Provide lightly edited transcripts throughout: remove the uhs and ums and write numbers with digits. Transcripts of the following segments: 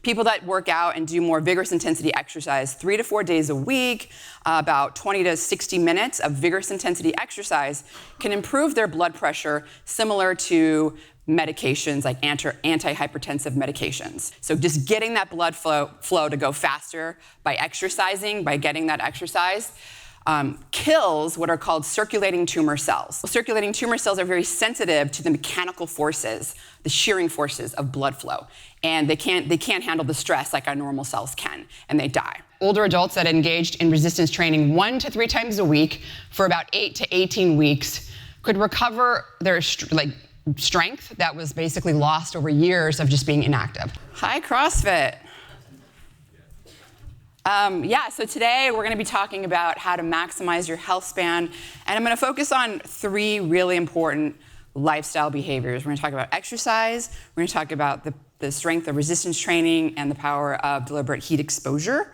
People that work out and do more vigorous intensity exercise 3 to 4 days a week, about 20 to 60 minutes of vigorous intensity exercise can improve their blood pressure similar to medications like anti-hypertensive medications. So just getting that blood flow to go faster by exercising, by getting that exercise, kills what are called circulating tumor cells. Circulating tumor cells are very sensitive to the mechanical forces, the shearing forces of blood flow. And they can't handle the stress like our normal cells can, and they die. Older adults that engaged in resistance training 1 to 3 times a week for about 8 to 18 weeks could recover their strength that was basically lost over years of just being inactive. Hi, CrossFit. So today we're going to be talking about how to maximize your health span, and I'm going to focus on 3 really important lifestyle behaviors. We're going to talk about exercise, we're going to talk about the strength of resistance training, and the power of deliberate heat exposure.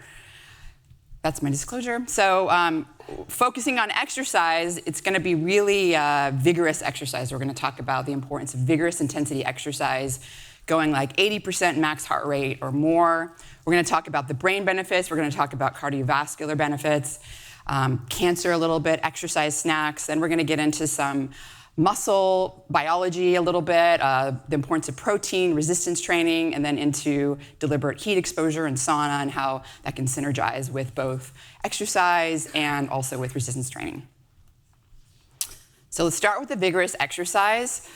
That's my disclosure. So focusing on exercise, it's going to be really vigorous exercise. We're going to talk about the importance of vigorous intensity exercise, going like 80% max heart rate or more. We're going to talk about the brain benefits. We're going to talk about cardiovascular benefits, cancer a little bit, exercise snacks. Then we're going to get into some muscle biology a little bit, the importance of protein, resistance training, and then into deliberate heat exposure and sauna and how that can synergize with both exercise and also with resistance training. So let's start with the vigorous exercise.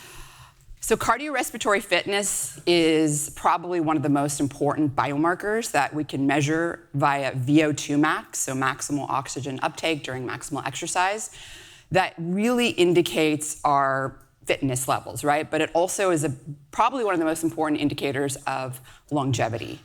So cardiorespiratory fitness is probably one of the most important biomarkers that we can measure via VO2 max, so maximal oxygen uptake during maximal exercise. That really indicates our fitness levels, right? But it also is probably one of the most important indicators of longevity.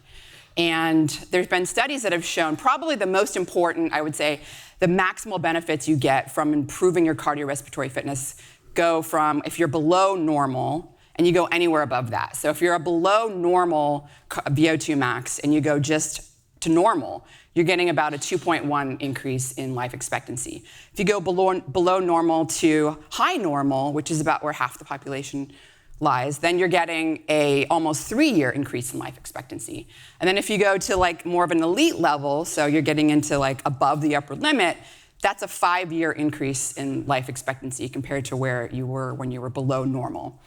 And there's been studies that have shown probably the most important, I would say, the maximal benefits you get from improving your cardiorespiratory fitness go from if you're below normal and you go anywhere above that. So if you're a below normal VO2 max and you go just to normal, you're getting about a 2.1 increase in life expectancy. If you go below normal to high normal, which is about where half the population lies, then you're getting a almost 3-year increase in life expectancy. And then if you go to like more of an elite level, so you're getting into like above the upper limit, that's a 5-year increase in life expectancy compared to where you were when you were below normal.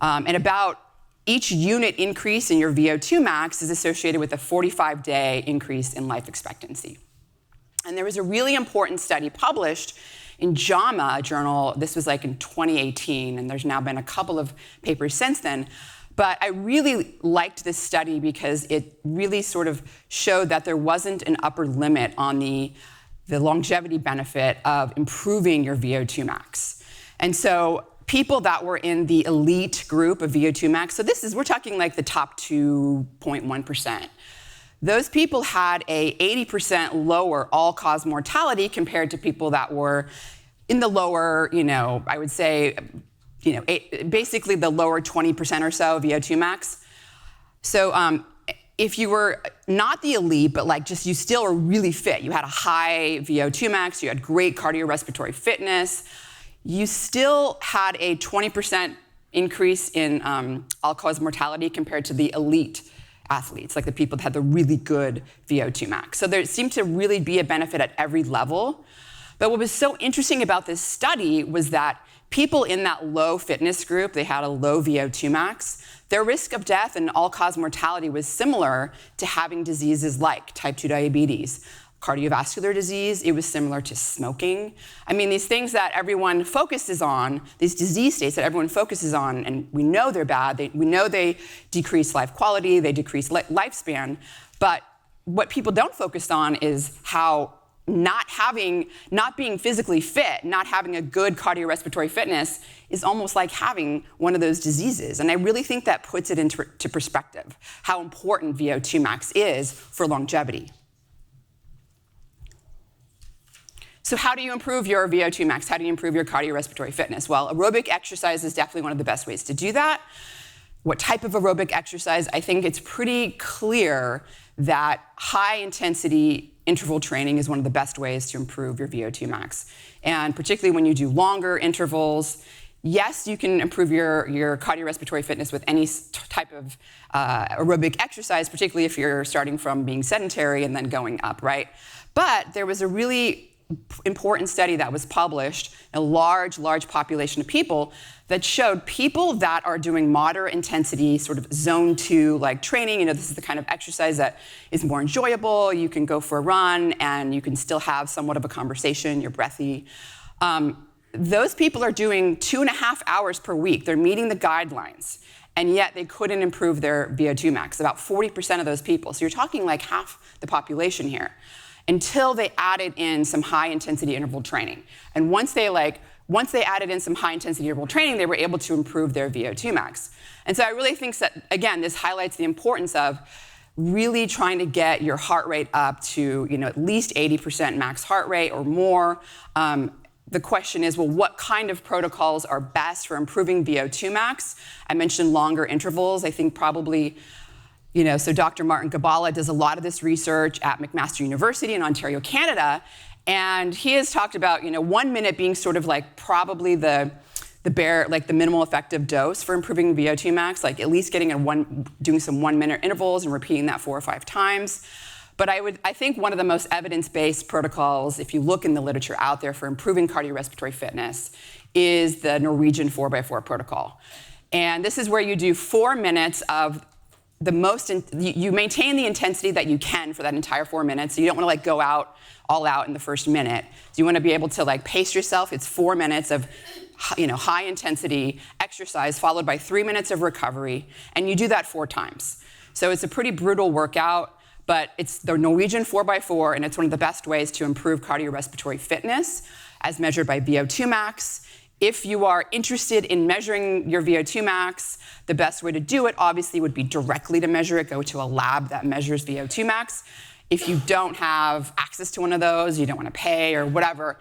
And about each unit increase in your VO2 max is associated with a 45-day increase in life expectancy. And there was a really important study published in JAMA journal. This was like in 2018, and there's now been a couple of papers since then. But I really liked this study because it really sort of showed that there wasn't an upper limit on the longevity benefit of improving your VO2 max. And so people that were in the elite group of VO2 max, so we're talking like the top 2.1%. Those people had a 80% lower all-cause mortality compared to people that were in the lower, I would say, basically the lower 20% or so VO2 max. So if you were not the elite, but like just you still are really fit, you had a high VO2 max, you had great cardiorespiratory fitness, you still had a 20% increase in all-cause mortality compared to the elite athletes, like the people that had the really good VO2 max. So there seemed to really be a benefit at every level. But what was so interesting about this study was that people in that low fitness group, they had a low VO2 max, their risk of death and all-cause mortality was similar to having diseases like type 2 diabetes, cardiovascular disease. It was similar to smoking. I mean, these things that everyone focuses on, these disease states that everyone focuses on, and we know they're bad, we know they decrease life quality, they decrease lifespan, but what people don't focus on is how not being physically fit, not having a good cardiorespiratory fitness is almost like having one of those diseases. And I really think that puts it into perspective, how important VO2 max is for longevity. So how do you improve your VO2 max? How do you improve your cardiorespiratory fitness? Well, aerobic exercise is definitely one of the best ways to do that. What type of aerobic exercise? I think it's pretty clear that high-intensity interval training is one of the best ways to improve your VO2 max. And particularly when you do longer intervals, yes, you can improve your cardiorespiratory fitness with any type of aerobic exercise, particularly if you're starting from being sedentary and then going up, right? But there was a really important study that was published, a large population of people, that showed people that are doing moderate intensity, sort of zone 2 like training, this is the kind of exercise that is more enjoyable, you can go for a run and you can still have somewhat of a conversation, you're breathy. Those people are doing 2.5 hours per week. They're meeting the guidelines, and yet they couldn't improve their VO2 max, about 40% of those people. So you're talking like half the population here, until they added in some high-intensity interval training. And once they added in some high-intensity interval training, they were able to improve their VO2 max. And so I really think that, again, this highlights the importance of really trying to get your heart rate up to at least 80% max heart rate or more. The question is, well, what kind of protocols are best for improving VO2 max? I mentioned longer intervals. I think probably, so Dr. Martin Gabala does a lot of this research at McMaster University in Ontario, Canada, and he has talked about 1 minute being sort of like probably the minimal effective dose for improving VO2 max, like at least doing some 1 minute intervals and repeating that 4 or 5 times. But I think one of the most evidence-based protocols, if you look in the literature out there for improving cardiorespiratory fitness, is the Norwegian 4x4 protocol. And this is where you do 4 minutes of you maintain the intensity that you can for that entire 4 minutes. So you don't want to go all out in the first minute. So you want to be able to pace yourself. It's 4 minutes of high intensity exercise followed by 3 minutes of recovery. And you do that 4 times. So it's a pretty brutal workout. But it's the Norwegian 4x4, and it's one of the best ways to improve cardiorespiratory fitness as measured by VO2 max. If you are interested in measuring your VO2 max, the best way to do it obviously would be directly to measure it. Go to a lab that measures VO2 max. If you don't have access to one of those, you don't want to pay or whatever,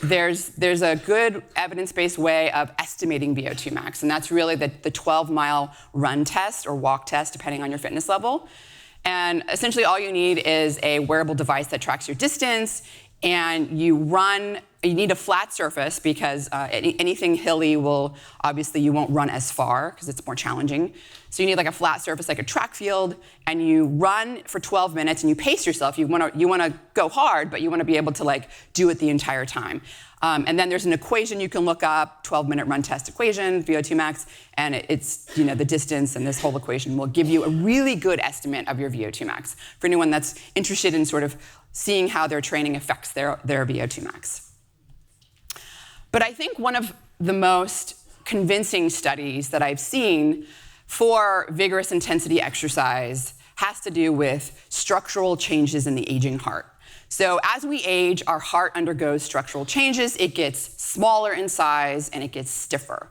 there's a good evidence-based way of estimating VO2 max, and that's really the 12-mile run test or walk test, depending on your fitness level. And essentially all you need is a wearable device that tracks your distance, and you need a flat surface because anything hilly you won't run as far because it's more challenging. So you need a flat surface like a track field, and you run for 12 minutes and you pace yourself. You want to go hard, but you want to be able to do it the entire time. And then there's an equation you can look up, 12-minute run test equation, VO2 max, and it's the distance, and this whole equation will give you a really good estimate of your VO2 max for anyone that's interested in sort of seeing how their training affects their VO2 max. But I think one of the most convincing studies that I've seen for vigorous intensity exercise has to do with structural changes in the aging heart. So as we age, our heart undergoes structural changes. It gets smaller in size and it gets stiffer.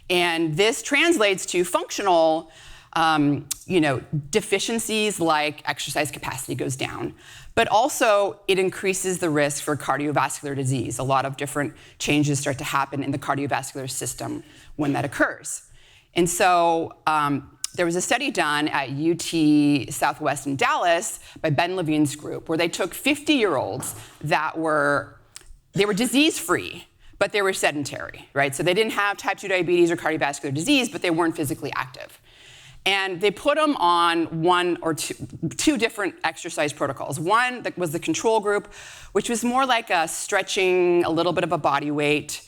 And this translates to functional deficiencies like exercise capacity goes down. But also it increases the risk for cardiovascular disease. A lot of different changes start to happen in the cardiovascular system when that occurs. And so there was a study done at UT Southwest in Dallas by Ben Levine's group where they took 50-year-olds that were disease-free, but they were sedentary, right? So they didn't have type 2 diabetes or cardiovascular disease, but they weren't physically active. And they put them on one or two different exercise protocols. One that was the control group, which was more like a stretching, a little bit of a body weight,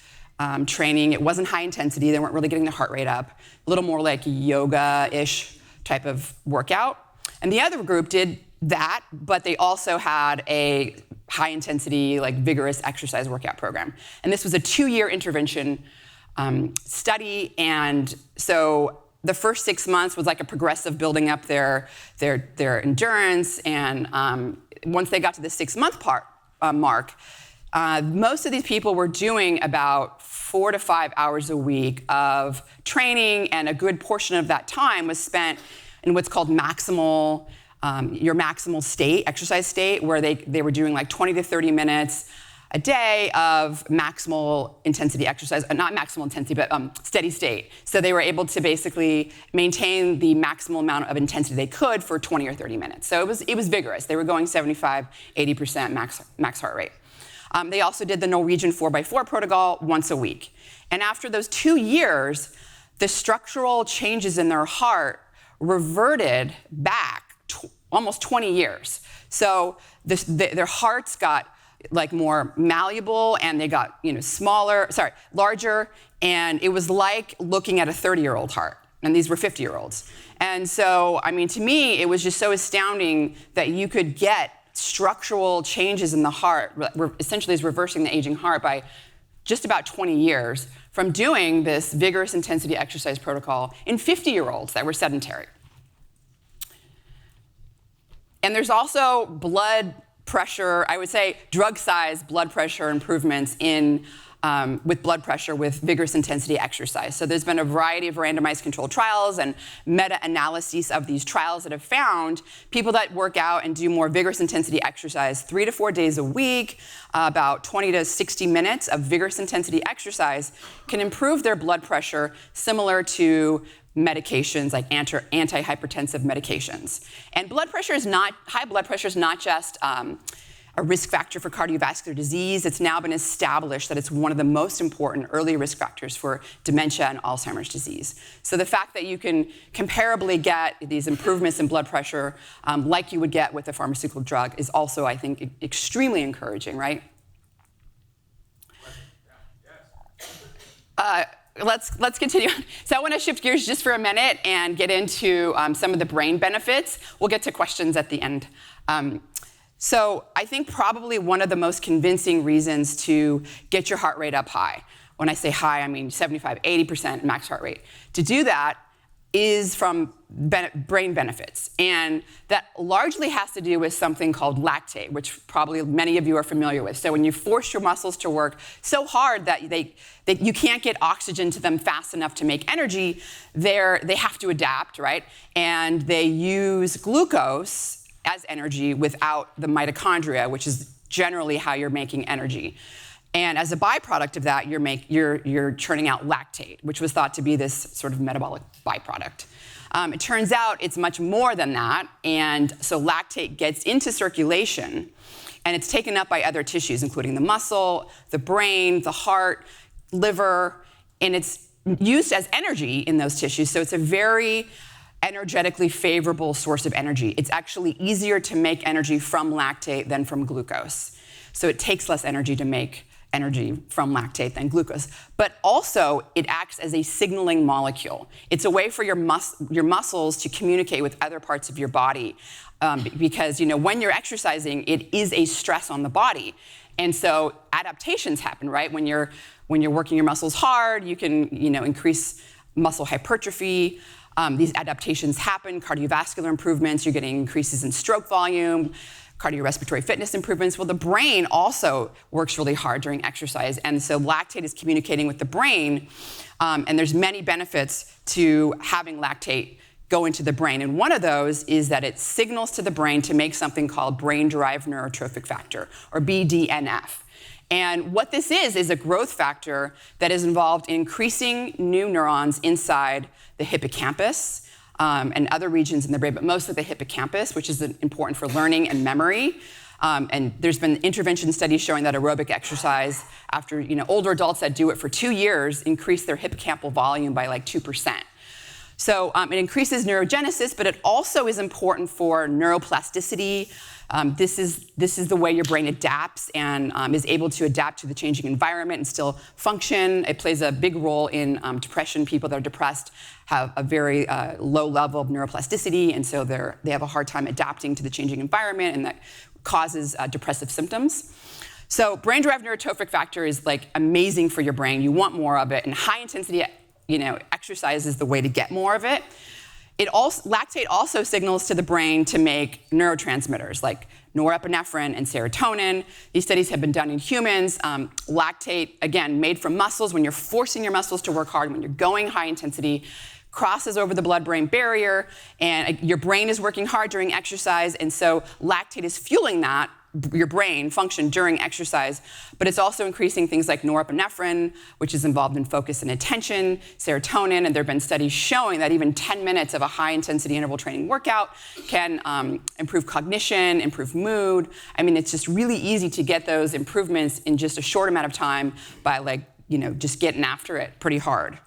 training. It wasn't high intensity. They weren't really getting the heart rate up. A little more like yoga-ish type of workout. And the other group did that, but they also had a high intensity, vigorous exercise workout program. And this was a 2-year intervention study. And so the first 6 months was like a progressive building up their endurance. And once they got to the 6-month mark, most of these people were doing about 4 to 5 hours a week of training, and a good portion of that time was spent in what's called your maximal state, exercise state, where they were doing 20 to 30 minutes a day of maximal intensity exercise, not maximal intensity, but steady state. So they were able to basically maintain the maximal amount of intensity they could for 20 or 30 minutes. So it was vigorous. They were going 75, 80% max heart rate. They also did the Norwegian 4x4 protocol once a week. And after those 2 years, the structural changes in their heart reverted back almost 20 years. So their hearts got like more malleable, and they got larger, and it was like looking at a 30-year-old heart, and these were 50-year-olds. And so, I mean, to me, it was just so astounding that you could get structural changes in the heart, essentially is reversing the aging heart by just about 20 years from doing this vigorous intensity exercise protocol in 50-year-olds that were sedentary. And there's also blood pressure, I would say drug-sized blood pressure improvements with blood pressure with vigorous intensity exercise. So there's been a variety of randomized controlled trials and meta-analyses of these trials that have found people that work out and do more vigorous intensity exercise 3 to 4 days a week, about 20 to 60 minutes of vigorous intensity exercise can improve their blood pressure similar to medications like anti-hypertensive medications. And high blood pressure is not just a risk factor for cardiovascular disease. It's now been established that it's one of the most important early risk factors for dementia and Alzheimer's disease. So the fact that you can comparably get these improvements in blood pressure like you would get with a pharmaceutical drug is also, I think, extremely encouraging, right? Let's continue. So I want to shift gears just for a minute and get into some of the brain benefits. We'll get to questions at the end. So I think probably one of the most convincing reasons to get your heart rate up high, when I say high, I mean 75, 80% max heart rate, to do that is from brain benefits. And that largely has to do with something called lactate, which probably many of you are familiar with. So when you force your muscles to work so hard that you can't get oxygen to them fast enough to make energy, they have to adapt, right? And they use glucose as energy without the mitochondria, which is generally how you're making energy. And as a byproduct of that, you're churning out lactate, which was thought to be this sort of metabolic byproduct. It turns out it's much more than that, and so lactate gets into circulation, and it's taken up by other tissues, including the muscle, the brain, the heart, liver, and it's used as energy in those tissues, so it's a very energetically favorable source of energy. It's actually easier to make energy from lactate than from glucose. So it takes less energy to make energy from lactate than glucose. But also, it acts as a signaling molecule. It's a way for your muscles to communicate with other parts of your body because when you're exercising, it is a stress on the body. And so adaptations happen, right? When you're working your muscles hard, you can increase muscle hypertrophy. These adaptations happen, cardiovascular improvements, you're getting increases in stroke volume, cardiorespiratory fitness improvements. Well, the brain also works really hard during exercise, and so lactate is communicating with the brain, and there's many benefits to having lactate go into the brain, and one of those is that it signals to the brain to make something called brain-derived neurotrophic factor, or BDNF. And what this is a growth factor that is involved in increasing new neurons inside the hippocampus and other regions in the brain, but mostly the hippocampus, which is important for learning and memory. And there's been intervention studies showing that aerobic exercise after older adults that do it for 2 years increase their hippocampal volume by like 2%. So it increases neurogenesis, but it also is important for neuroplasticity. This is the way your brain adapts and is able to adapt to the changing environment and still function. It plays a big role in depression. People that are depressed have a very low level of neuroplasticity, and so they have a hard time adapting to the changing environment, and that causes depressive symptoms. So brain-derived neurotrophic factor is like amazing for your brain. You want more of it, and high intensity exercise is the way to get more of it. Lactate also signals to the brain to make neurotransmitters like norepinephrine and serotonin. These studies have been done in humans. Lactate, again, made from muscles. When you're forcing your muscles to work hard, when you're going high intensity, crosses over the blood-brain barrier, and your brain is working hard during exercise, and so lactate is fueling that your brain function during exercise, but it's also increasing things like norepinephrine, which is involved in focus and attention, serotonin, and there have been studies showing that even 10 minutes of a high-intensity interval training workout can improve cognition, improve mood. I mean, it's just really easy to get those improvements in just a short amount of time by just getting after it pretty hard.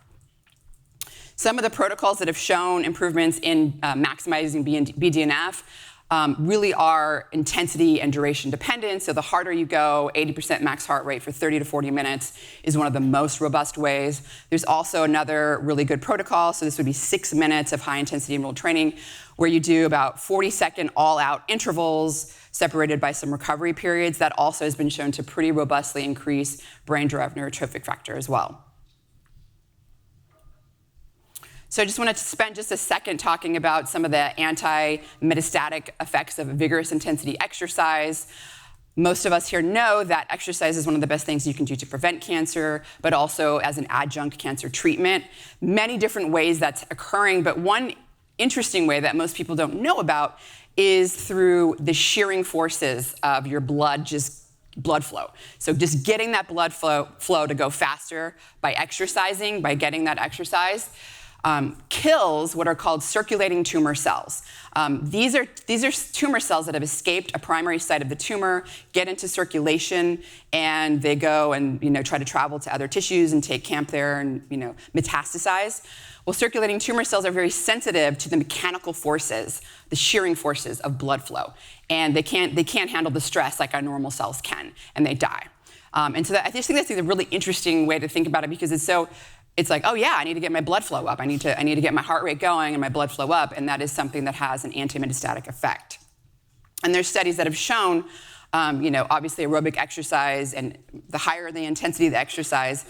Some of the protocols that have shown improvements in maximizing BDNF really are intensity and duration dependent. So the harder you go, 80% max heart rate for 30 to 40 minutes is one of the most robust ways. There's also another really good protocol. So this would be 6 minutes of high intensity interval training where you do about 40-second all-out intervals separated by some recovery periods. That also has been shown to pretty robustly increase brain-derived neurotrophic factor as well. So I just wanted to spend just a second talking about some of the anti-metastatic effects of vigorous intensity exercise. Most of us here know that exercise is one of the best things you can do to prevent cancer, but also as an adjunct cancer treatment. Many different ways that's occurring, but one interesting way that most people don't know about is through the shearing forces of your blood flow. So just getting that blood flow to go faster by exercising, by getting that exercise, kills what are called circulating tumor cells. These are tumor cells that have escaped a primary site of the tumor, get into circulation, and they go and try to travel to other tissues and take camp there and metastasize. Well, circulating tumor cells are very sensitive to the mechanical forces, the shearing forces of blood flow, and they can't handle the stress like our normal cells can, and they die. And so I just think that's a really interesting way to think about it because it's like, oh yeah, I need to get my blood flow up. I need to get my heart rate going and my blood flow up, and that is something that has an anti-metastatic effect. And there's studies that have shown, obviously aerobic exercise, and the higher the intensity of the exercise,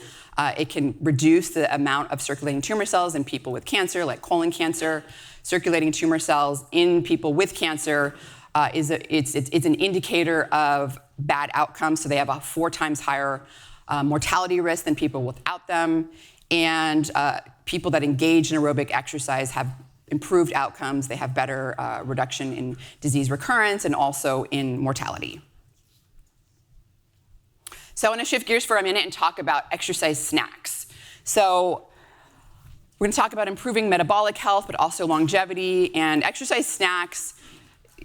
it can reduce the amount of circulating tumor cells in people with cancer, like colon cancer. Circulating tumor cells in people with cancer it's an indicator of bad outcomes. So they have a 4 times higher mortality risk than people without them. And people that engage in aerobic exercise have improved outcomes. They have better reduction in disease recurrence and also in mortality. So I want to shift gears for a minute and talk about exercise snacks. So we're going to talk about improving metabolic health, but also longevity. And exercise snacks,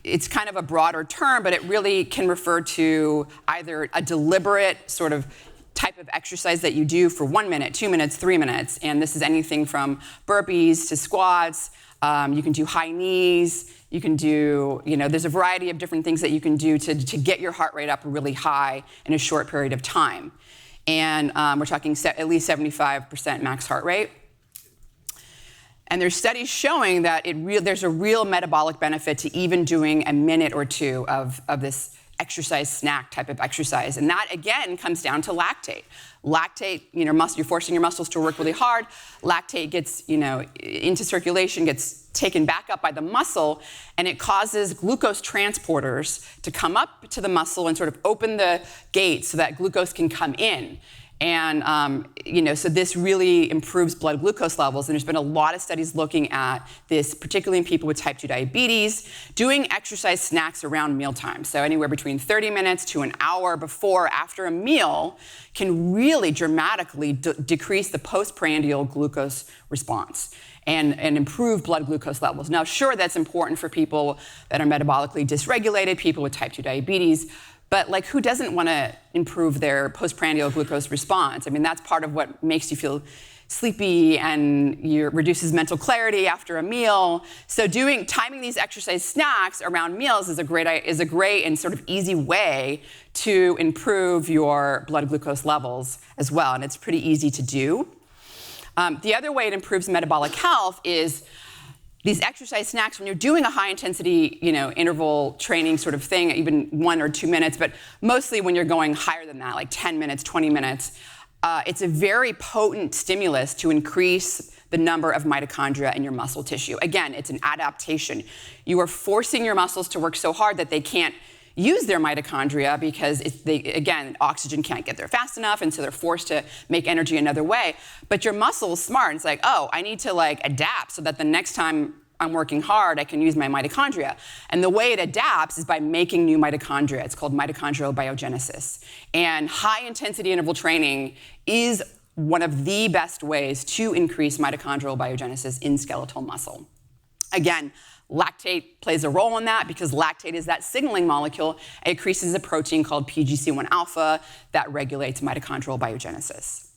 it's kind of a broader term, but it really can refer to either a deliberate sort of type of exercise that you do for 1 minute, 2 minutes, 3 minutes. And this is anything from burpees to squats. You can do high knees. You can do, there's a variety of different things that you can do to get your heart rate up really high in a short period of time. And we're talking at least 75% max heart rate. And there's studies showing that there's a real metabolic benefit to even doing a minute or two of this exercise snack type of exercise. And that, again, comes down to lactate. Lactate, you're forcing your muscles to work really hard. Lactate gets, into circulation, gets taken back up by the muscle, and it causes glucose transporters to come up to the muscle and sort of open the gate so that glucose can come in. And, so this really improves blood glucose levels. And there's been a lot of studies looking at this, particularly in people with type 2 diabetes, doing exercise snacks around mealtime. So anywhere between 30 minutes to an hour before, after a meal, can really dramatically decrease the postprandial glucose response and improve blood glucose levels. Now, sure, that's important for people that are metabolically dysregulated, people with type 2 diabetes, but who doesn't want to improve their postprandial glucose response? I mean, that's part of what makes you feel sleepy and reduces mental clarity after a meal. So timing these exercise snacks around meals is a great and sort of easy way to improve your blood glucose levels as well, and it's pretty easy to do. The other way it improves metabolic health is these exercise snacks, when you're doing a high-intensity, interval training sort of thing, even 1 or 2 minutes, but mostly when you're going higher than that, like 10 minutes, 20 minutes, it's a very potent stimulus to increase the number of mitochondria in your muscle tissue. Again, it's an adaptation. You are forcing your muscles to work so hard that they can't use their mitochondria because oxygen can't get there fast enough, and so they're forced to make energy another way. But your muscle is smart. It's like, oh, I need to adapt so that the next time I'm working hard, I can use my mitochondria. And the way it adapts is by making new mitochondria. It's called mitochondrial biogenesis. And high-intensity interval training is one of the best ways to increase mitochondrial biogenesis in skeletal muscle. Again, lactate plays a role in that because lactate is that signaling molecule. It increases a protein called PGC1 alpha that regulates mitochondrial biogenesis.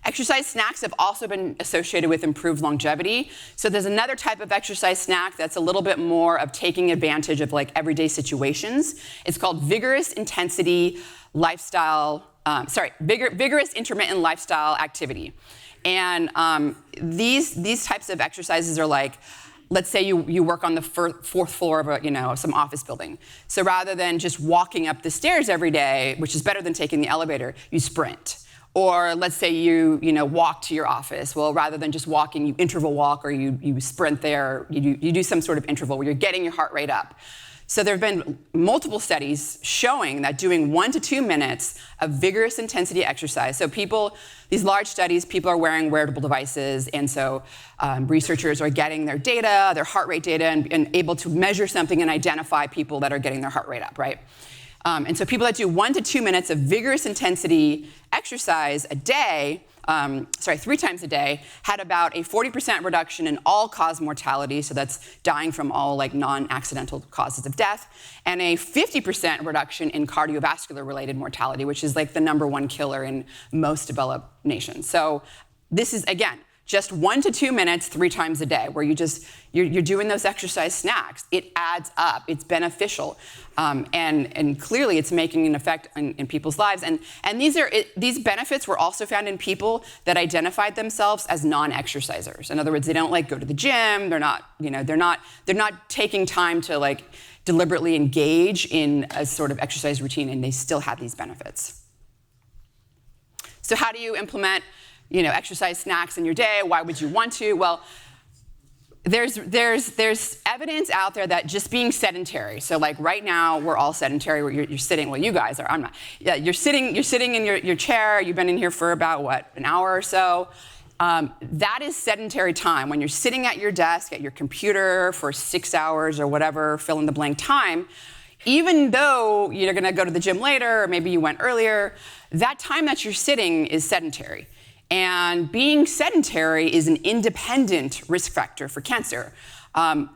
Exercise snacks have also been associated with improved longevity. So there's another type of exercise snack that's a little bit more of taking advantage of like everyday situations. It's called vigorous intermittent lifestyle activity. And these types of exercises are like, let's say you work on the fourth floor of some office building. So rather than just walking up the stairs every day, which is better than taking the elevator, you sprint. Or let's say you walk to your office. Well, rather than just walking, you interval walk or you sprint there. You do some sort of interval where you're getting your heart rate up. So there have been multiple studies showing that doing 1 to 2 minutes of vigorous intensity exercise. So these large studies, people are wearing wearable devices, and so researchers are getting their data, their heart rate data, and able to measure something and identify people that are getting their heart rate up, right? And so people that do 1 to 2 minutes of vigorous intensity exercise a day, 3 times a day, had about a 40% reduction in all-cause mortality, so that's dying from all like non-accidental causes of death, and a 50% reduction in cardiovascular-related mortality, which is like the #1 killer in most developed nations. So this is, again, just 1 to 2 minutes 3 times a day, where you're doing those exercise snacks. It adds up. It's beneficial, and clearly it's making an effect in people's lives. And these benefits were also found in people that identified themselves as non-exercisers. In other words, they don't like go to the gym. They're not taking time to like deliberately engage in a sort of exercise routine, and they still have these benefits. So how do you implement exercise snacks in your day? Why would you want to? Well, there's evidence out there that just being sedentary. So like right now, we're all sedentary. You're sitting. Well, you guys are. I'm not. Yeah, you're sitting in your chair. You've been in here for about an hour or so. That is sedentary time. When you're sitting at your desk at your computer for 6 hours or whatever, fill in the blank time. Even though you're going to go to the gym later, or maybe you went earlier, that time that you're sitting is sedentary. And being sedentary is an independent risk factor for cancer.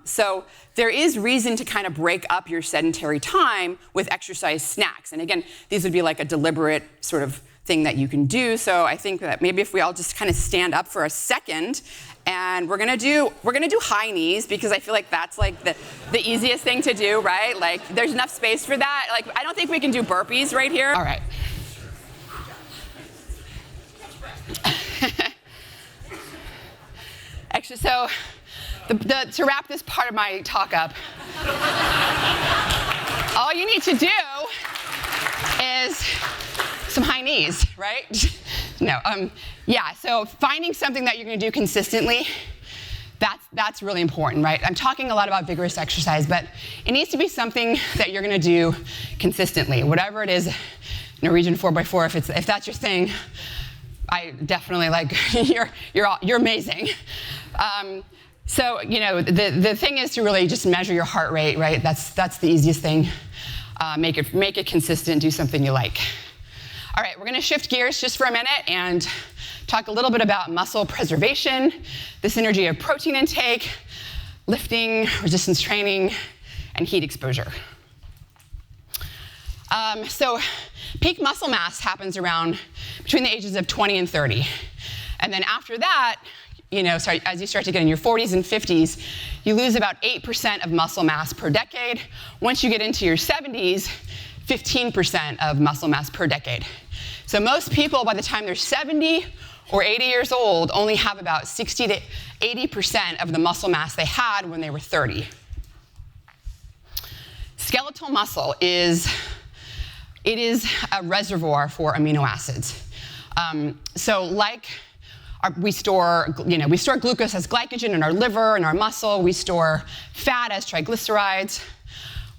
So there is reason to kind of break up your sedentary time with exercise snacks. And again, these would be like a deliberate sort of thing that you can do. So I think that maybe if we all just kind of stand up for a second, and we're gonna do high knees, because I feel like that's like the easiest thing to do, right? Like there's enough space for that. Like I don't think we can do burpees right here. All right. Actually, so to wrap this part of my talk up, all you need to do is some high knees, right? So finding something that you're going to do consistently, that's really important, right? I'm talking a lot about vigorous exercise, but it needs to be something that you're going to do consistently, whatever it is. Norwegian 4x4, if that's your thing, I definitely you're amazing. So the thing is to really just measure your heart rate, right? That's the easiest thing. Make it consistent. Do something you like. All right, we're going to shift gears just for a minute and talk a little bit about muscle preservation, the synergy of protein intake, lifting, resistance training, and heat exposure. So peak muscle mass happens around between the ages of 20 and 30. And then after that, as you start to get in your 40s and 50s, you lose about 8% of muscle mass per decade. Once you get into your 70s, 15% of muscle mass per decade. So most people, by the time they're 70 or 80 years old, only have about 60 to 80% of the muscle mass they had when they were 30. Skeletal muscle is a reservoir for amino acids. We store glucose as glycogen in our liver and our muscle. We store fat as triglycerides.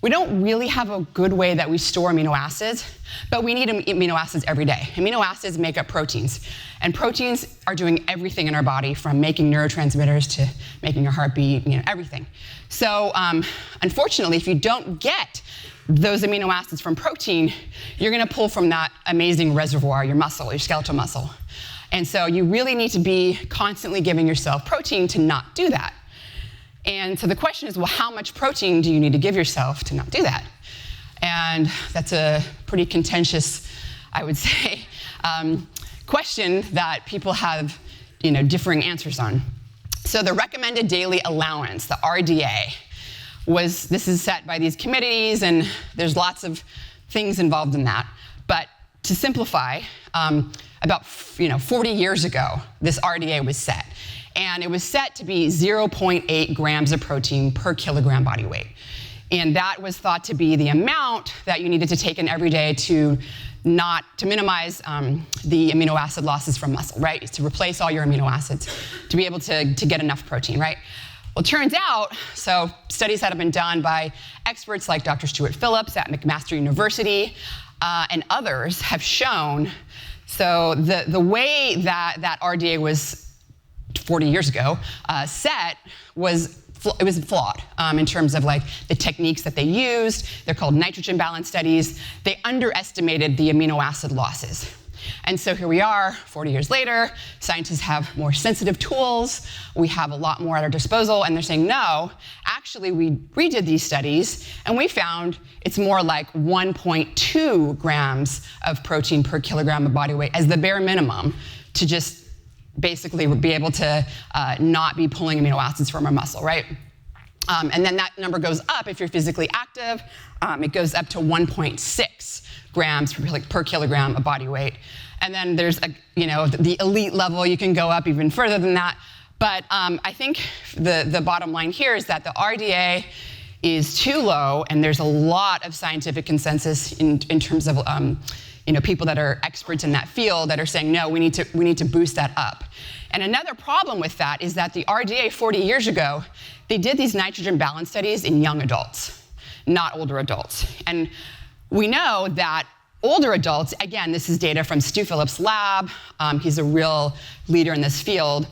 we don't really have a good way that we store amino acids, but we need amino acids every day. Amino acids make up proteins, and proteins are doing everything in our body, from making neurotransmitters to making our heart beat, everything. So unfortunately, if you don't get those amino acids from protein, you're gonna pull from that amazing reservoir, your muscle, your skeletal muscle. And so you really need to be constantly giving yourself protein to not do that. And so the question is, well, how much protein do you need to give yourself to not do that? And that's a pretty contentious, I would say, question that people have differing answers on. So the recommended daily allowance, the RDA, this is set by these committees, and there's lots of things involved in that. But to simplify, about 40 years ago, this RDA was set. And it was set to be 0.8 grams of protein per kilogram body weight. And that was thought to be the amount that you needed to take in every day to minimize the amino acid losses from muscle, right? To replace all your amino acids, to be able to get enough protein, right? Well, it turns out, so studies that have been done by experts like Dr. Stuart Phillips at McMaster University and others have shown, so the way that RDA was 40 years ago set was flawed in terms of the techniques that they used. They're called nitrogen balance studies. They underestimated the amino acid losses. And so here we are, 40 years later, scientists have more sensitive tools, we have a lot more at our disposal, and they're saying, no, actually we redid these studies, and we found it's more like 1.2 grams of protein per kilogram of body weight as the bare minimum to just basically be able to not be pulling amino acids from our muscle, right? And then that number goes up if you're physically active. It goes up to 1.6 grams per kilogram of body weight. And then there's the elite level, you can go up even further than that. But I think the bottom line here is that the RDA is too low, and there's a lot of scientific consensus in terms of people that are experts in that field that are saying, no, we need to boost that up. And another problem with that is that the RDA 40 years ago, they did these nitrogen balance studies in young adults, not older adults. And we know that older adults, again, this is data from Stu Phillips' lab, he's a real leader in this field,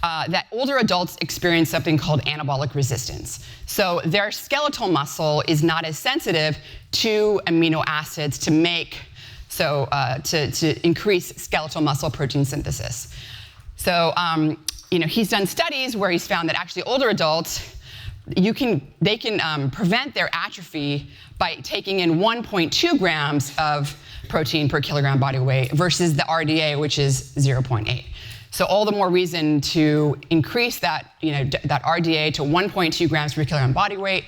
that older adults experience something called anabolic resistance. So their skeletal muscle is not as sensitive to amino acids to increase skeletal muscle protein synthesis. So he's done studies where he's found that actually older adults, they can prevent their atrophy by taking in 1.2 grams of protein per kilogram body weight versus the RDA, which is 0.8. So all the more reason to increase that, that RDA to 1.2 grams per kilogram body weight.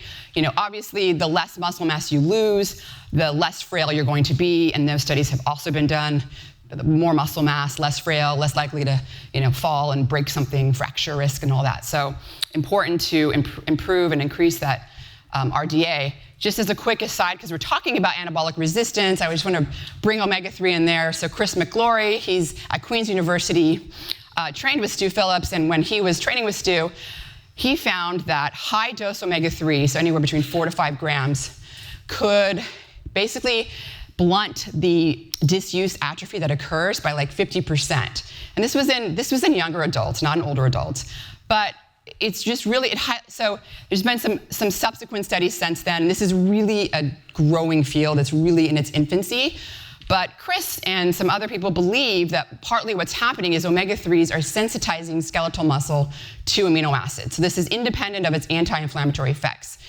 Obviously, the less muscle mass you lose, the less frail you're going to be, and those studies have also been done. The more muscle mass, less frail, less likely to, fall and break something, fracture risk, and all that. So important to improve and increase that RDA. Just as a quick aside, because we're talking about anabolic resistance, I just want to bring omega-3 in there. So Chris McGlory, he's at Queen's University, trained with Stu Phillips, and when he was training with Stu, he found that high-dose omega-3, so anywhere between 4 to 5 grams, could basically blunt the disuse atrophy that occurs by 50%. And this was in younger adults, not in older adults. But it's just really, so there's been some subsequent studies since then. This is really a growing field. It's really in its infancy. But Chris and some other people believe that partly what's happening is omega-3s are sensitizing skeletal muscle to amino acids. So this is independent of its anti-inflammatory effects.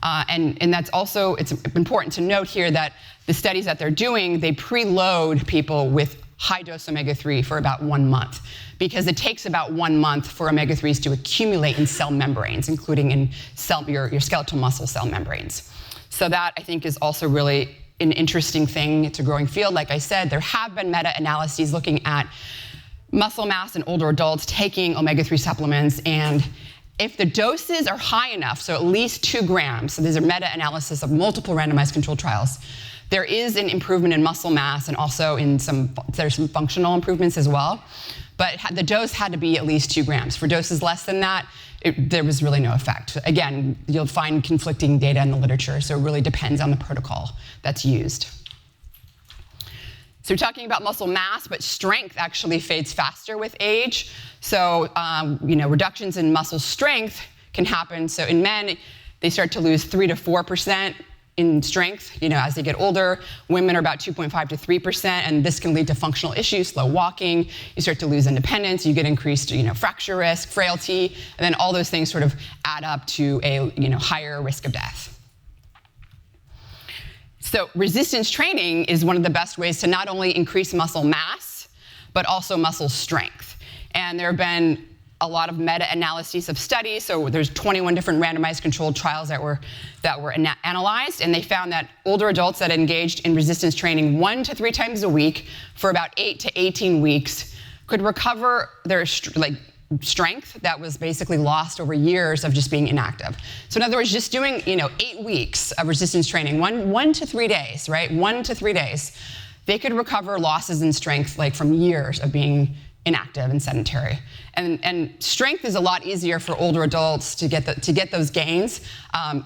And that's also, it's important to note here that the studies that they're doing, they preload people with high-dose omega-3 for about 1 month, because it takes about 1 month for omega-3s to accumulate in cell membranes, including in your skeletal muscle cell membranes. So that, I think, is also really an interesting thing. It's a growing field. Like I said, there have been meta-analyses looking at muscle mass in older adults taking omega-3 supplements, and if the doses are high enough, so at least 2 grams, so these are meta-analysis of multiple randomized controlled trials, there is an improvement in muscle mass, and also there's some functional improvements as well. But the dose had to be at least 2 grams. For doses less than that, there was really no effect. Again, you'll find conflicting data in the literature, so it really depends on the protocol that's used. So we're talking about muscle mass, but strength actually fades faster with age. So reductions in muscle strength can happen. So in men, they start to lose 3 to 4% in strength, as they get older. Women are about 2.5 to 3%, and this can lead to functional issues, slow walking. You start to lose independence. You get increased, fracture risk, frailty, and then all those things sort of add up to a, higher risk of death. So resistance training is one of the best ways to not only increase muscle mass, but also muscle strength. And there have been a lot of meta-analyses of studies. So there's 21 different randomized controlled trials that were analyzed, and they found that older adults that engaged in resistance training 1 to 3 times a week for about 8 to 18 weeks could recover their strength that was basically lost over years of just being inactive. So in other words, just doing 8 weeks of resistance training, 1 to 3 days, right? 1 to 3 days, they could recover losses in strength from years of being inactive and sedentary. And strength is a lot easier for older adults to get those gains.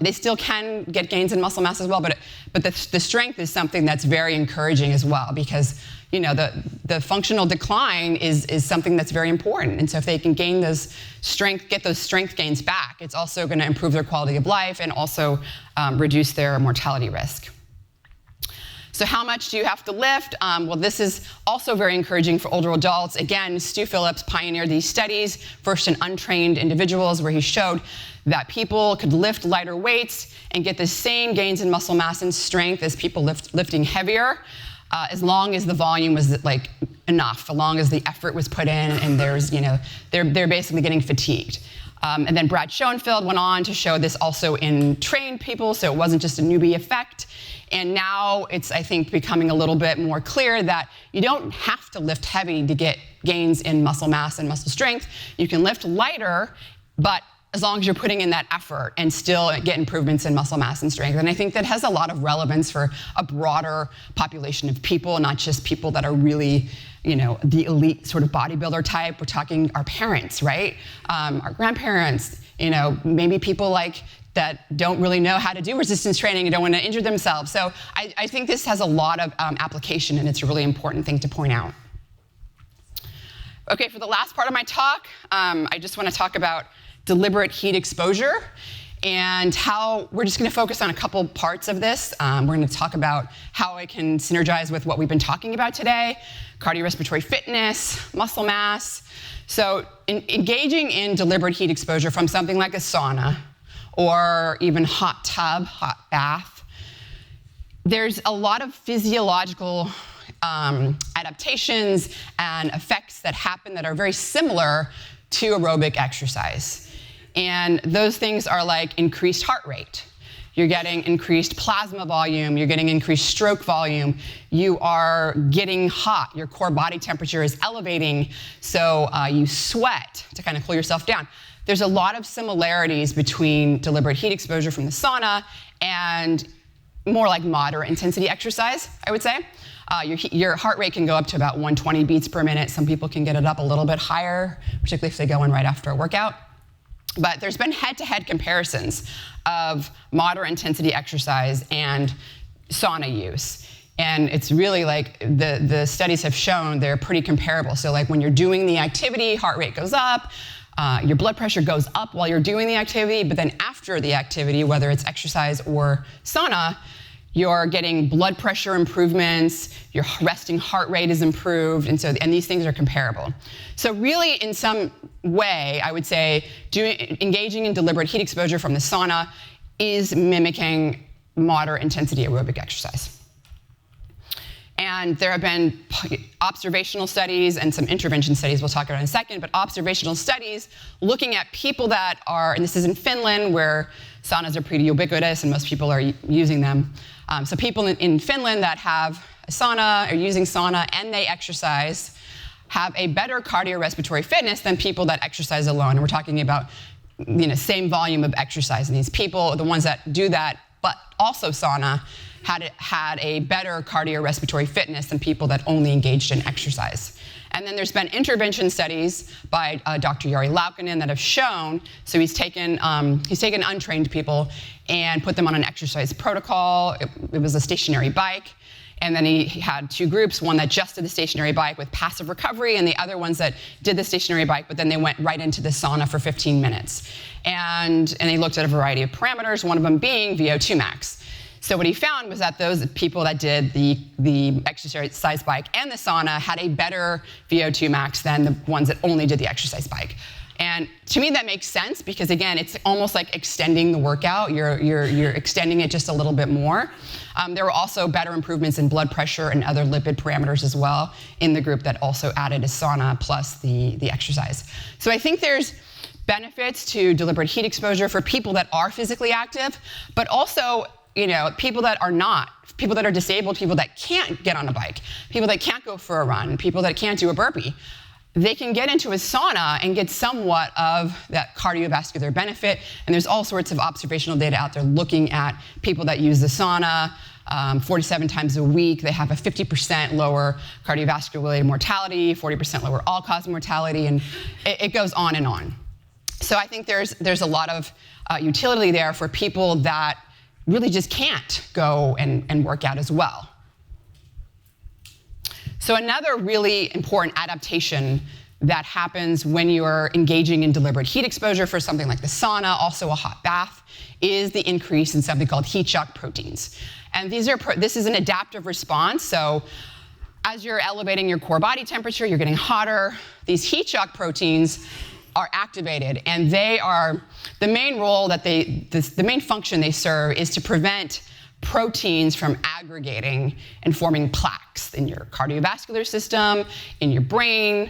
They still can get gains in muscle mass as well, but the strength is something that's very encouraging as well, because the functional decline is something that's very important. And so if they can get those strength gains back, it's also going to improve their quality of life and also reduce their mortality risk. So how much do you have to lift? Well, this is also very encouraging for older adults. Again, Stu Phillips pioneered these studies, first in untrained individuals, where he showed that people could lift lighter weights and get the same gains in muscle mass and strength as people lifting heavier, as long as the volume was enough, as long as the effort was put in and they're basically getting fatigued. And then Brad Schoenfeld went on to show this also in trained people, so it wasn't just a newbie effect. And now it's, I think, becoming a little bit more clear that you don't have to lift heavy to get gains in muscle mass and muscle strength. You can lift lighter, but as long as you're putting in that effort and still get improvements in muscle mass and strength. And I think that has a lot of relevance for a broader population of people, not just people that are really, the elite sort of bodybuilder type. We're talking our parents, right? Our grandparents, maybe people that don't really know how to do resistance training and don't want to injure themselves. So I think this has a lot of application, and it's a really important thing to point out. Okay, for the last part of my talk, I just want to talk about deliberate heat exposure and how we're just going to focus on a couple parts of this. We're going to talk about how it can synergize with what we've been talking about today, cardiorespiratory fitness, muscle mass. So engaging in deliberate heat exposure from something like a sauna or even hot tub, hot bath, there's a lot of physiological adaptations and effects that happen that are very similar to aerobic exercise. And those things are like increased heart rate. You're getting increased plasma volume. You're getting increased stroke volume. You are getting hot. Your core body temperature is elevating, so you sweat to kind of cool yourself down. There's a lot of similarities between deliberate heat exposure from the sauna and more like moderate intensity exercise, I would say. Your heart rate can go up to about 120 beats per minute. Some people can get it up a little bit higher, particularly if they go in right after a workout. But there's been head-to-head comparisons of moderate intensity exercise and sauna use. And it's really the studies have shown they're pretty comparable. So when you're doing the activity, heart rate goes up, your blood pressure goes up while you're doing the activity, but then after the activity, whether it's exercise or sauna, you're getting blood pressure improvements, your resting heart rate is improved, and these things are comparable. So really, in some way, I would say engaging in deliberate heat exposure from the sauna is mimicking moderate intensity aerobic exercise. And there have been observational studies and some intervention studies we'll talk about in a second, but observational studies looking at people that are, and this is in Finland where saunas are pretty ubiquitous and most people are using them. So people in Finland that have a sauna, are using sauna, and they exercise, have a better cardiorespiratory fitness than people that exercise alone. And we're talking about same volume of exercise. And these people, the ones that do that, but also sauna, had a better cardiorespiratory fitness than people that only engaged in exercise. And then there's been intervention studies by Dr. Jari Laukkanen that have shown, so he's taken untrained people and put them on an exercise protocol. It was a stationary bike. And then he had two groups, one that just did the stationary bike with passive recovery, and the other ones that did the stationary bike, but then they went right into the sauna for 15 minutes. And they looked at a variety of parameters, one of them being VO2 max. So what he found was that those people that did the exercise bike and the sauna had a better VO2 max than the ones that only did the exercise bike. And to me, that makes sense because, again, it's almost like extending the workout. You're extending it just a little bit more. There were also better improvements in blood pressure and other lipid parameters as well in the group that also added a sauna plus the exercise. So I think there's benefits to deliberate heat exposure for people that are physically active, but also people that are not, people that are disabled, people that can't get on a bike, people that can't go for a run, people that can't do a burpee. They can get into a sauna and get somewhat of that cardiovascular benefit. And there's all sorts of observational data out there looking at people that use the sauna 47 times a week. They have a 50% lower cardiovascular-related mortality, 40% lower all-cause mortality, and it goes on and on. So I think there's a lot of utility there for people that really just can't go and work out as well. So another really important adaptation that happens when you're engaging in deliberate heat exposure for something like the sauna, also a hot bath, is the increase in something called heat shock proteins. And this is an adaptive response. So as you're elevating your core body temperature, you're getting hotter, these heat shock proteins are activated, and they are the main role that the main function they serve is to prevent proteins from aggregating and forming plaques in your cardiovascular system, in your brain.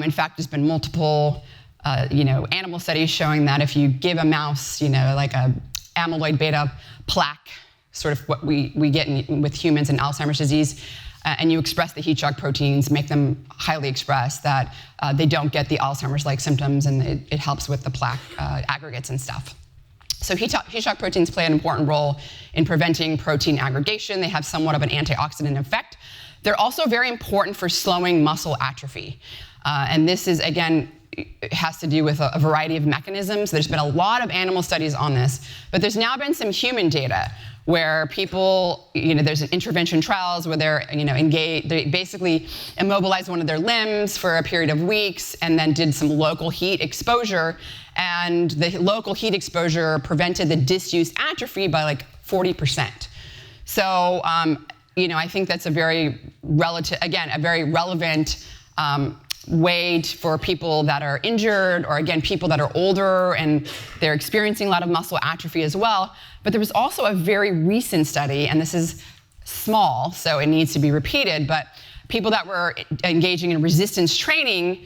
In fact, there's been multiple animal studies showing that if you give a mouse like a amyloid beta plaque, sort of what we get with humans in Alzheimer's disease, and you express the heat shock proteins, make them highly expressed, that they don't get the Alzheimer's-like symptoms, and it helps with the plaque aggregates and stuff. So heat shock proteins play an important role in preventing protein aggregation. They have somewhat of an antioxidant effect. They're also very important for slowing muscle atrophy. And this is, again, it has to do with a variety of mechanisms. There's been a lot of animal studies on this, but there's now been some human data where people, there's an intervention trials where they're, engaged, they basically immobilized one of their limbs for a period of weeks and then did some local heat exposure. And the local heat exposure prevented the disuse atrophy by like 40%. So, I think that's a very relevant way for people that are injured, or again, people that are older and they're experiencing a lot of muscle atrophy as well. But there was also a very recent study, and this is small, so it needs to be repeated, but people that were engaging in resistance training,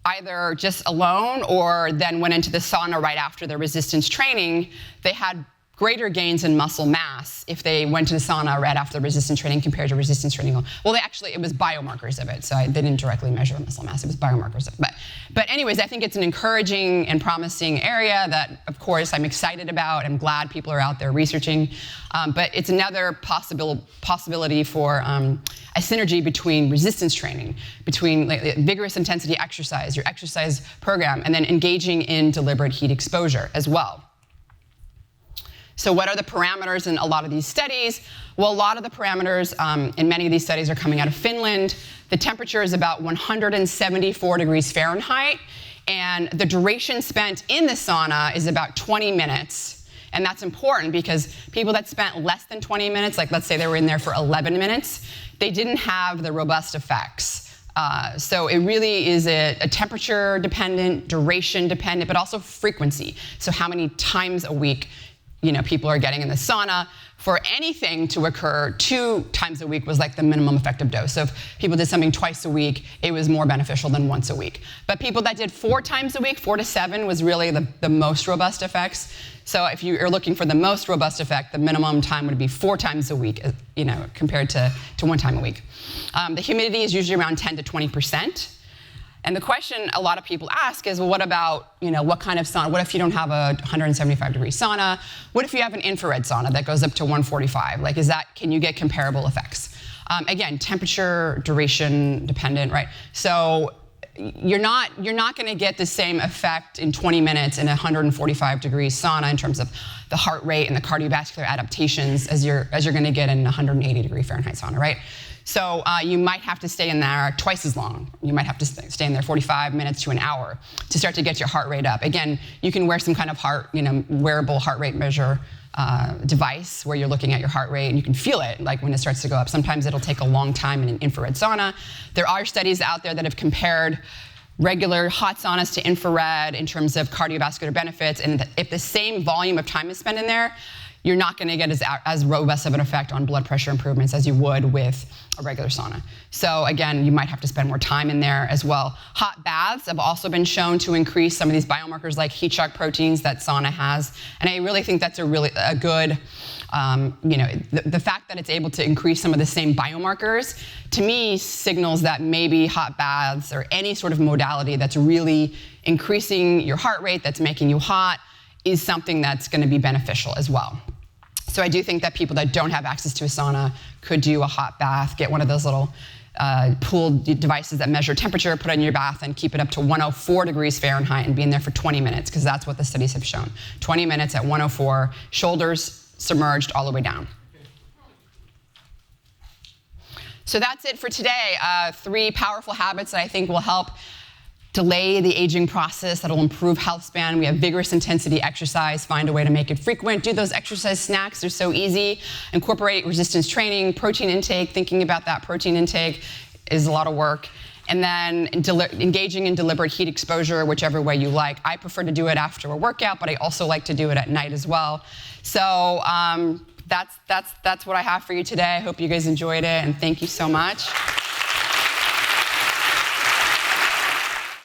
either just alone or then went into the sauna right after their resistance training, they had greater gains in muscle mass if they went to the sauna right after the resistance training compared to resistance training. Well, it was biomarkers of it, so they didn't directly measure muscle mass. It was biomarkers of it. But anyways, I think it's an encouraging and promising area that, of course, I'm excited about. I'm glad people are out there researching. But it's another possibility for a synergy between resistance training, between vigorous intensity exercise, your exercise program, and then engaging in deliberate heat exposure as well. So what are the parameters in a lot of these studies? Well, a lot of the parameters in many of these studies are coming out of Finland. The temperature is about 174 degrees Fahrenheit, and the duration spent in the sauna is about 20 minutes. And that's important because people that spent less than 20 minutes, like let's say they were in there for 11 minutes, they didn't have the robust effects. So it really is a temperature dependent, duration dependent, but also frequency. So how many times a week people are getting in the sauna. For anything to occur 2 times a week was like the minimum effective dose. So if people did something twice a week, it was more beneficial than once a week. But people that did 4 times a week, 4 to 7 was really the most robust effects. So if you're looking for the most robust effect, the minimum time would be 4 times a week, compared to 1 time a week. The humidity is usually around 10 to 20%. And the question a lot of people ask is, well, what about, what kind of sauna? What if you don't have a 175-degree sauna? What if you have an infrared sauna that goes up to 145? Like, can you get comparable effects? Again, temperature, duration dependent, right? So you're not going to get the same effect in 20 minutes in a 145-degree sauna in terms of the heart rate and the cardiovascular adaptations as you're going to get in a 180-degree Fahrenheit sauna, right? So you might have to stay in there twice as long. You might have to stay in there 45 minutes to an hour to start to get your heart rate up. Again, you can wear some kind of wearable heart rate measure device where you're looking at your heart rate and you can feel it, like when it starts to go up. Sometimes it'll take a long time in an infrared sauna. There are studies out there that have compared regular hot saunas to infrared in terms of cardiovascular benefits, and if the same volume of time is spent in there, you're not going to get as robust of an effect on blood pressure improvements as you would with a regular sauna. So again, you might have to spend more time in there as well. Hot baths have also been shown to increase some of these biomarkers like heat shock proteins that sauna has. And I really think that's a good, the fact that it's able to increase some of the same biomarkers, to me, signals that maybe hot baths or any sort of modality that's really increasing your heart rate, that's making you hot, is something that's going to be beneficial as well. So I do think that people that don't have access to a sauna could do a hot bath, get one of those little pool devices that measure temperature, put it in your bath, and keep it up to 104 degrees Fahrenheit and be in there for 20 minutes, because that's what the studies have shown. 20 minutes at 104, shoulders submerged all the way down. So that's it for today. 3 powerful habits that I think will help delay the aging process, that'll improve health span. We have vigorous intensity exercise, find a way to make it frequent. Do those exercise snacks, they're so easy. Incorporate resistance training, protein intake. Thinking about that protein intake is a lot of work. And then engaging in deliberate heat exposure, whichever way you like. I prefer to do it after a workout, but I also like to do it at night as well. So that's what I have for you today. I hope you guys enjoyed it, and thank you so much.